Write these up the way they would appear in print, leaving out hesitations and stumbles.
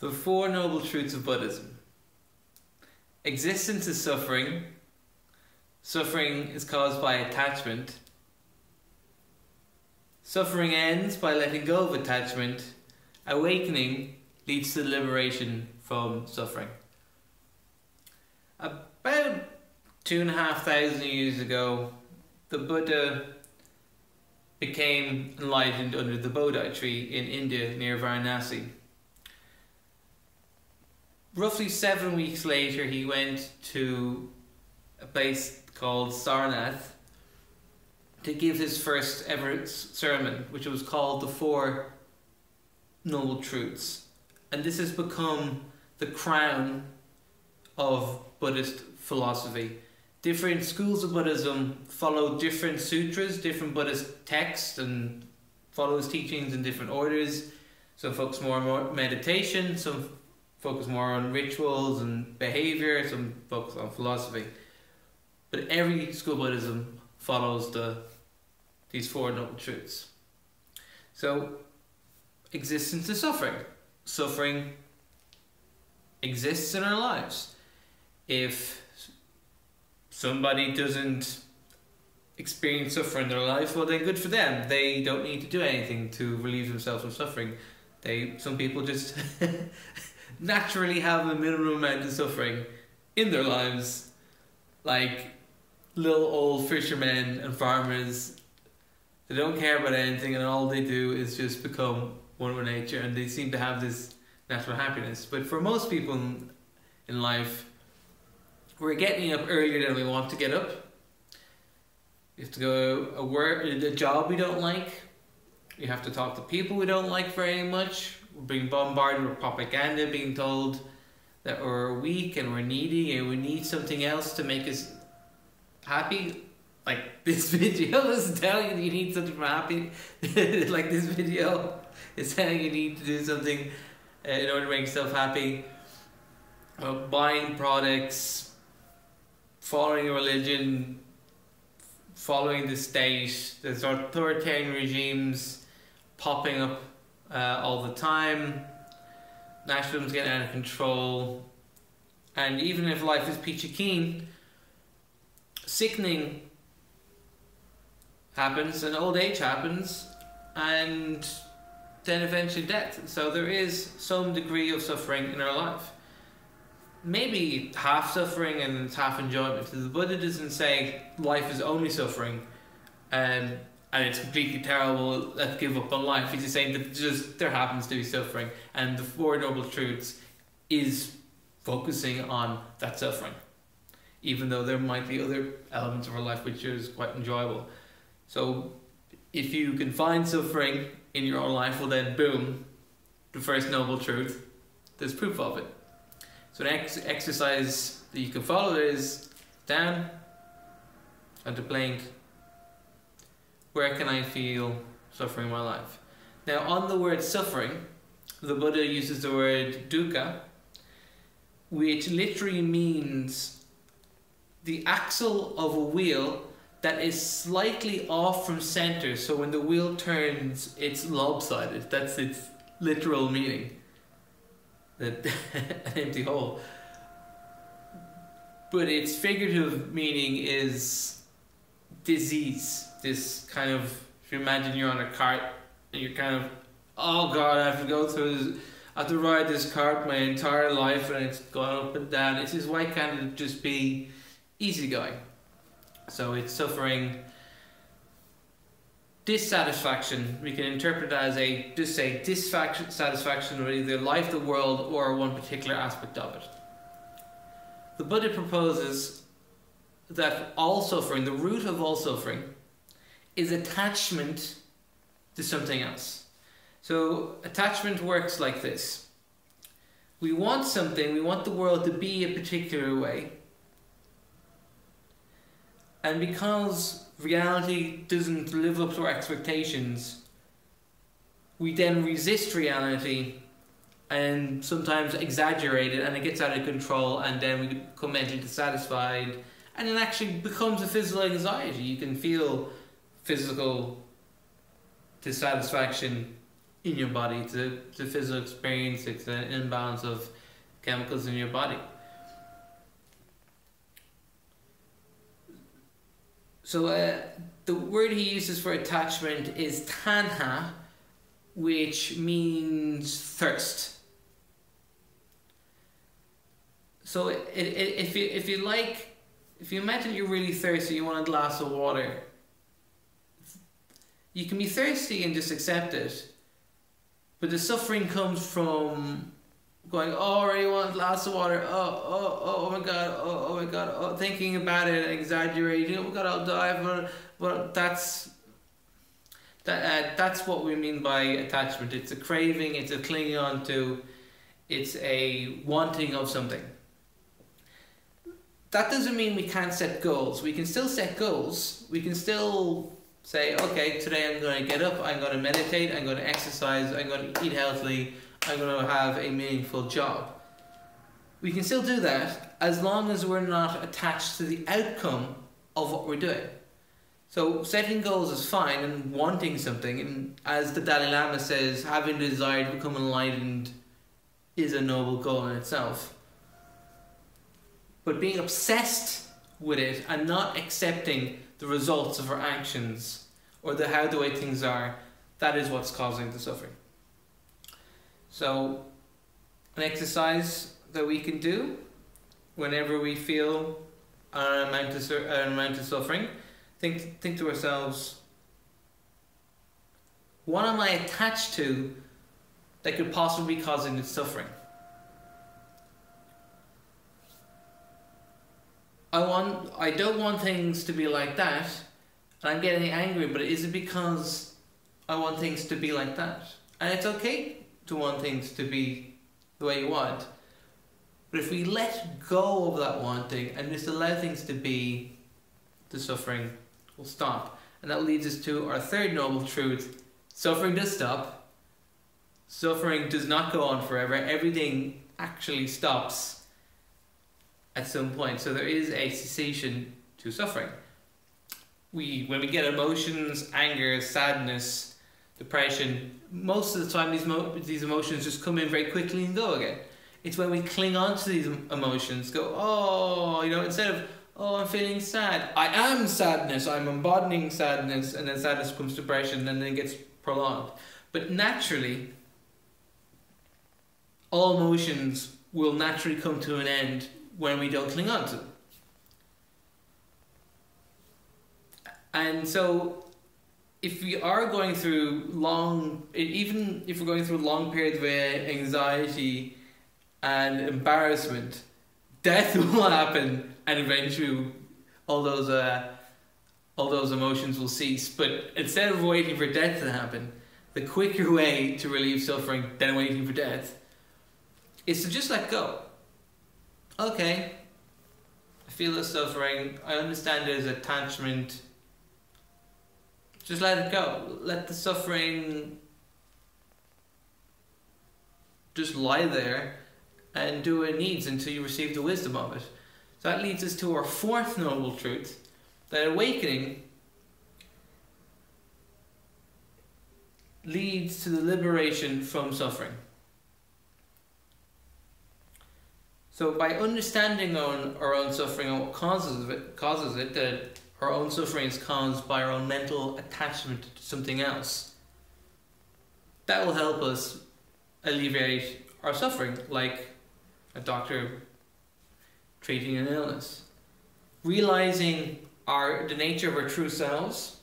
The Four Noble Truths of Buddhism. Existence is suffering. Suffering is caused by attachment. Suffering ends by letting go of attachment. Awakening leads to liberation from suffering. About 2,500 years ago, the Buddha became enlightened under the Bodhi tree in India near Varanasi. Roughly 7 weeks later, he went to a place called Sarnath to give his first ever sermon, which was called The Four Noble Truths. And this has become the crown of Buddhist philosophy. Different schools of Buddhism follow different sutras, different Buddhist texts, and follows teachings in different orders. Some focus more on meditation, some focus more on rituals and behavior, some focus on philosophy. But every school of Buddhism follows these Four Noble Truths. So, existence is suffering. Suffering exists in our lives. If somebody doesn't experience suffering in their life, well then good for them. They don't need to do anything to relieve themselves from suffering. Some people just naturally have a minimum amount of suffering in their lives, like little old fishermen and farmers. They don't care about anything, and all they do is just become one with nature, and they seem to have this natural happiness. But for most people in life, we're getting up earlier than we want to get up. We have to go a job we don't like. We have to talk to people we don't like very much. We're being bombarded with propaganda, being told that we're weak and we're needy and we need something else to make us happy. Like this video is telling you need something to be happy. Like this video is telling you need to do something in order to make yourself happy. Buying products, following a religion, following the state. There's authoritarian regimes popping up all the time. Nationalism's getting out of control. And even if life is peachy keen, sickening happens and old age happens, and then eventually death. So there is some degree of suffering in our life. Maybe half suffering and half enjoyment. The Buddha doesn't say life is only suffering and it's completely terrible, let's give up on life. He's just saying that just there happens to be suffering, and the Four Noble Truths is focusing on that suffering, even though there might be other elements of our life which is quite enjoyable. So if you can find suffering in your own life, well then boom, the first noble truth, there's proof of it. So an exercise that you can follow is down and to blink. Where can I feel suffering in my life? Now on the word suffering, the Buddha uses the word dukkha, which literally means the axle of a wheel that is slightly off from center. So when the wheel turns, it's lopsided. That's its literal meaning. An empty hole. But its figurative meaning is disease. This kind of, if you imagine you're on a cart and you're kind of, oh God, I have to go through this, I have to ride this cart my entire life and it's going up and down. It's just, why can't it just be easygoing? So it's suffering. Dissatisfaction, we can interpret that as a dissatisfaction with either life, the world, or one particular aspect of it. The Buddha proposes that all suffering, the root of all suffering, is attachment to something else. So attachment works like this. We want something, we want the world to be a particular way. And because reality doesn't live up to our expectations, we then resist reality and sometimes exaggerate it, and it gets out of control, and then we become mentally dissatisfied, and it actually becomes a physical anxiety. You can feel physical dissatisfaction in your body. It's a physical experience. It's an imbalance of chemicals in your body. So the word he uses for attachment is tanha, which means thirst. So if you imagine you're really thirsty, you want a glass of water. You can be thirsty and just accept it, but the suffering comes from going, oh, I really want a glass of water, oh my god, thinking about it, exaggerating, oh my god, I'll die, but that's what we mean by attachment. It's a craving, it's a clinging on to, it's a wanting of something. That doesn't mean we can't set goals. We can still set goals. We can still say, okay, today I'm going to get up, I'm going to meditate, I'm going to exercise, I'm going to eat healthily, I'm going to have a meaningful job. We can still do that as long as we're not attached to the outcome of what we're doing. So setting goals is fine, and wanting something, and as the Dalai Lama says, having the desire to become enlightened is a noble goal in itself. But being obsessed with it and not accepting the results of our actions or the way things are, that is what's causing the suffering. So an exercise that we can do whenever we feel an amount of suffering, think to ourselves, what am I attached to that could possibly be causing this suffering? I don't want things to be like that, and I'm getting angry, but is it because I want things to be like that? And it's okay to want things to be the way you want, but if we let go of that wanting and just allow things to be, the suffering will stop. And that leads us to our third noble truth: suffering does stop. Suffering does not go on forever. Everything actually stops at some point. So there is a cessation to suffering. When we get emotions, anger, sadness, depression, most of the time these emotions just come in very quickly and go again. It's when we cling on to these emotions, go, instead of, I'm feeling sad, I am sadness, I'm embodying sadness, and then sadness becomes depression and then it gets prolonged. But naturally, all emotions will naturally come to an end when we don't cling on to them. And so if we are going through even if we're going through long periods of anxiety and embarrassment, death will happen, and eventually all those emotions will cease. But instead of waiting for death to happen, the quicker way to relieve suffering than waiting for death is to just let go. Okay, I feel the suffering, I understand there's attachment. Just let it go. Let the suffering just lie there and do what it needs until you receive the wisdom of it. So that leads us to our fourth noble truth, that awakening leads to the liberation from suffering. So by understanding our own suffering and what causes it, that our own suffering is caused by our own mental attachment to something else, that will help us alleviate our suffering, like a doctor treating an illness. Realizing the nature of our true selves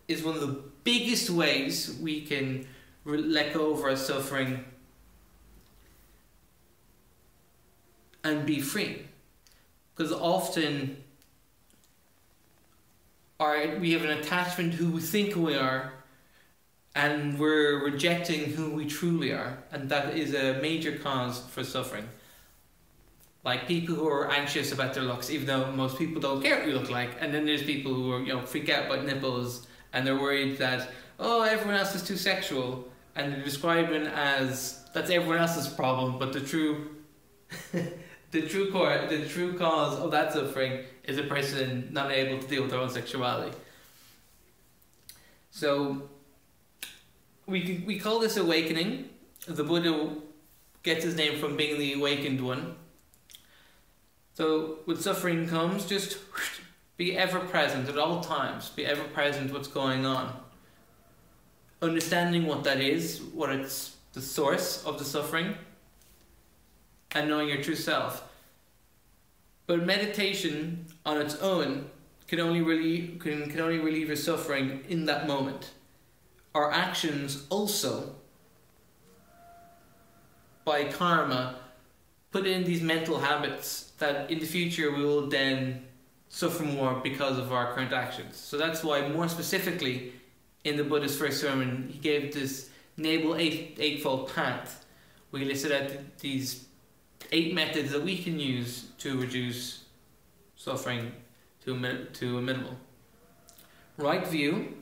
is one of the biggest ways we can let go of our suffering and be free. Because often we have an attachment to who we think we are, and we're rejecting who we truly are, and that is a major cause for suffering. Like people who are anxious about their looks, even though most people don't care what you look like, and then there's people who are freak out about nipples, and they're worried that everyone else is too sexual, and they're describing as that's everyone else's problem, but the true the true cause of that suffering is a person not able to deal with their own sexuality. So we call this awakening. The Buddha gets his name from being the awakened one. So when suffering comes, just be ever present at all times. Be ever present what's going on. Understanding what that is, what it's the source of the suffering, and knowing your true self. But meditation on its own can only relieve your suffering in that moment. Our actions also, by karma, put in these mental habits that in the future we will then suffer more because of our current actions. So that's why, more specifically, in the Buddha's first sermon, he gave this Noble Eightfold Path, where he listed out these 8 methods that we can use to reduce suffering to a minimal. Right view,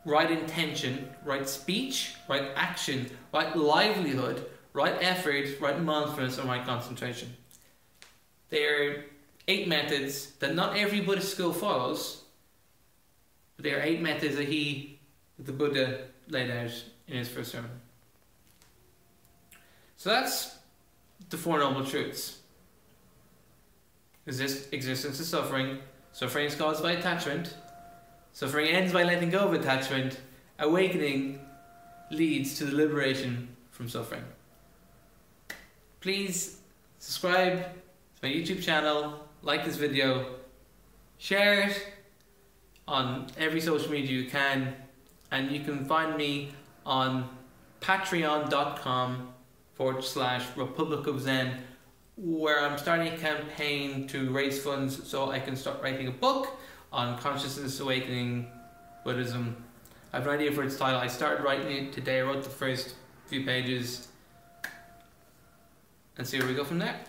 right intention, right speech, right action, right livelihood, right effort, right mindfulness, and right concentration. They are 8 methods that not every Buddhist school follows, but they are 8 methods that the Buddha laid out in his first sermon. So that's the 4 Noble Truths. Existence is suffering. Suffering is caused by attachment. Suffering ends by letting go of attachment. Awakening leads to the liberation from suffering. Please subscribe to my YouTube channel, like this video, share it on every social media you can, and you can find me on patreon.com/Republic of Zen, where I'm starting a campaign to raise funds so I can start writing a book on consciousness awakening Buddhism. I have no idea for its title. I started writing it today. I wrote the first few pages and see where we go from there.